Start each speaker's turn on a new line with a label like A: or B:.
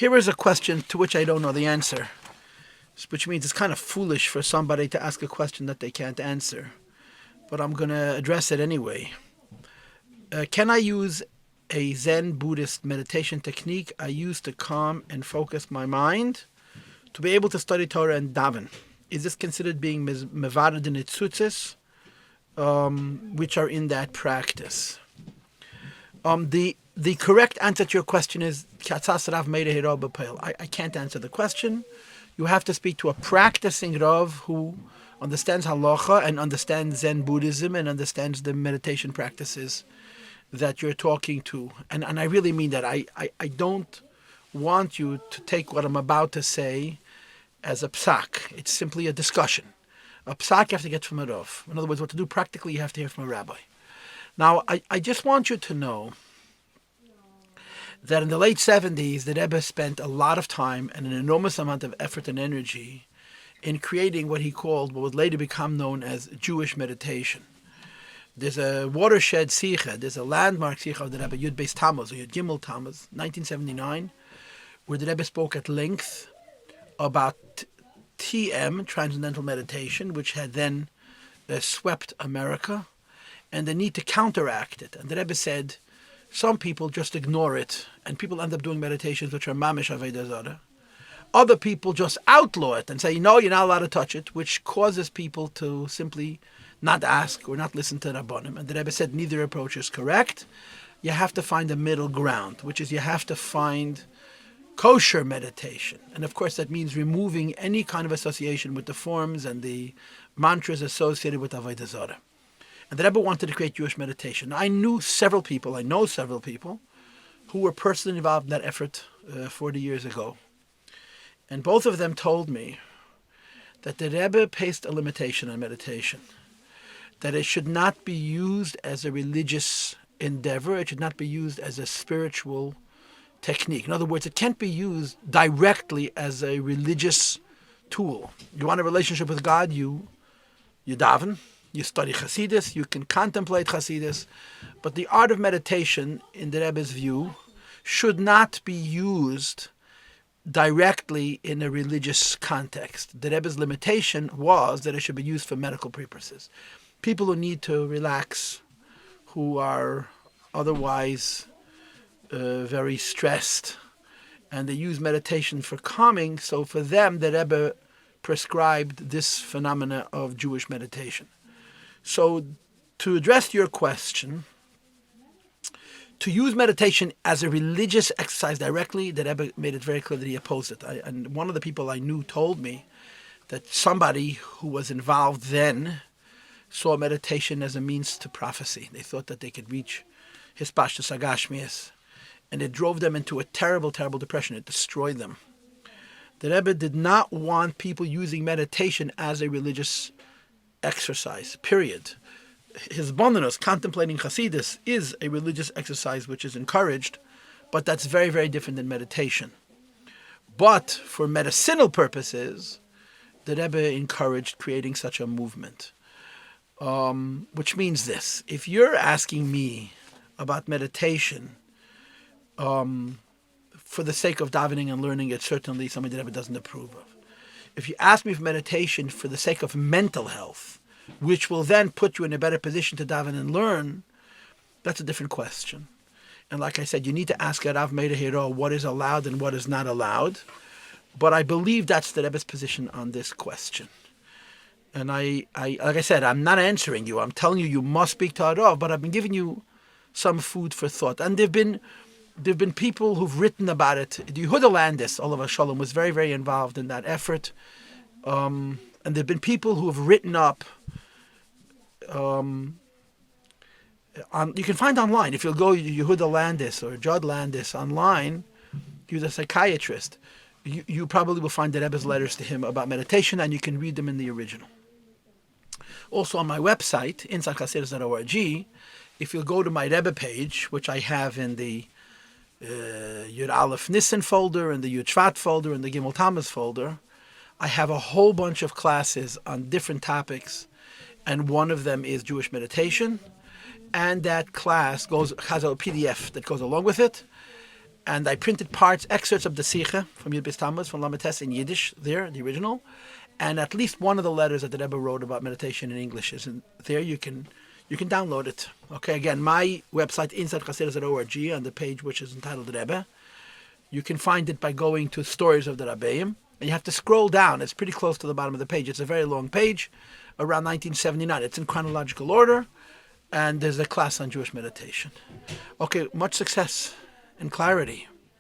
A: Here is a question to which I don't know the answer, which means it's kind of foolish for somebody to ask a question that they can't answer. But I'm going to address it anyway. Can I use a Zen Buddhist meditation technique I use to calm and focus my mind to be able to study Torah and daven? Is this considered being mevared in nitzutzis, which are in that practice? The correct answer to your question is I can't answer the question. You have to speak to a practicing Rav who understands halacha and understands Zen Buddhism and understands the meditation practices that you're talking to. And I really mean that. I don't want you to take what I'm about to say as a psak. It's simply a discussion. A psak you have to get from a Rav. In other words, what to do practically you have to hear from a rabbi. Now, I just want you to know that in the late 70s, the Rebbe spent a lot of time and an enormous amount of effort and energy in creating what he called, what would later become known as Jewish meditation. There's a watershed sikha, there's a landmark sikha of the Rebbe, Yud Beis Tammuz, or Yud Gimel Tammuz, 1979, where the Rebbe spoke at length about TM, Transcendental Meditation, which had then swept America, and the need to counteract it. And the Rebbe said, some people just ignore it, and people end up doing meditations which are mamish avodah zarah. Other people just outlaw it and say, no, you're not allowed to touch it, which causes people to simply not ask or not listen to Rabbanim. And the Rebbe said neither approach is correct. You have to find a middle ground, which is you have to find kosher meditation. And of course that means removing any kind of association with the forms and the mantras associated with avodah zarah. And the Rebbe wanted to create Jewish meditation. I know several people who were personally involved in that effort 40 years ago. And both of them told me that the Rebbe placed a limitation on meditation, that it should not be used as a religious endeavor, it should not be used as a spiritual technique. In other words, it can't be used directly as a religious tool. You want a relationship with God, you daven, you study Chassidus, you can contemplate Chassidus, but the art of meditation, in the Rebbe's view, should not be used directly in a religious context. The Rebbe's limitation was that it should be used for medical purposes. People who need to relax, who are otherwise very stressed, and they use meditation for calming, so for them the Rebbe prescribed this phenomena of Jewish meditation. So, to address your question, to use meditation as a religious exercise directly, the Rebbe made it very clear that he opposed it. And one of the people I knew told me that somebody who was involved then saw meditation as a means to prophecy. They thought that they could reach Hispashtus Agashmias, and it drove them into a terrible, terrible depression. It destroyed them. The Rebbe did not want people using meditation as a religious exercise, period. His bonus, contemplating Chassidus, is a religious exercise which is encouraged, but that's very, very different than meditation. But for medicinal purposes, the Rebbe encouraged creating such a movement, which means this. If you're asking me about meditation for the sake of davening and learning, it's certainly something the Rebbe doesn't approve of. If you ask me for meditation for the sake of mental health, which will then put you in a better position to daven and learn, that's a different question. And like I said, you need to ask Rav Meir Hero what is allowed and what is not allowed. But I believe that's the Rebbe's position on this question. And I like I said, I'm not answering you. I'm telling you, you must speak to Rav, but I've been giving you some food for thought. And there've been people who've written about it. Yehuda Landis, Olav Shalom, was very, very involved in that effort. And there've been people who have written up. You can find online, if you'll go to Yehuda Landis or Judd Landis online, he was a psychiatrist. You probably will find the Rebbe's letters to him about meditation, and you can read them in the original. Also on my website, InsideChassidus.org, if you'll go to my Rebbe page, which I have in the Yud Aleph Nissen folder, and the Yud Shvat folder, and the Gimel Tammuz folder, I have a whole bunch of classes on different topics, and one of them is Jewish meditation, and that class has a PDF that goes along with it, And I printed excerpts of the Sikha from Yud Beis Tammuz, from Lamates in Yiddish, there, the original. And at least one of the letters that the Rebbe wrote about meditation in English is there. You can download it. Okay, again, my website, InsideChassidus.org, on the page which is entitled Rebbe. You can find it by going to Stories of the Rabbeim. And you have to scroll down. It's pretty close to the bottom of the page. It's a very long page, around 1979. It's in chronological order. And there's a class on Jewish meditation. Okay, much success and clarity.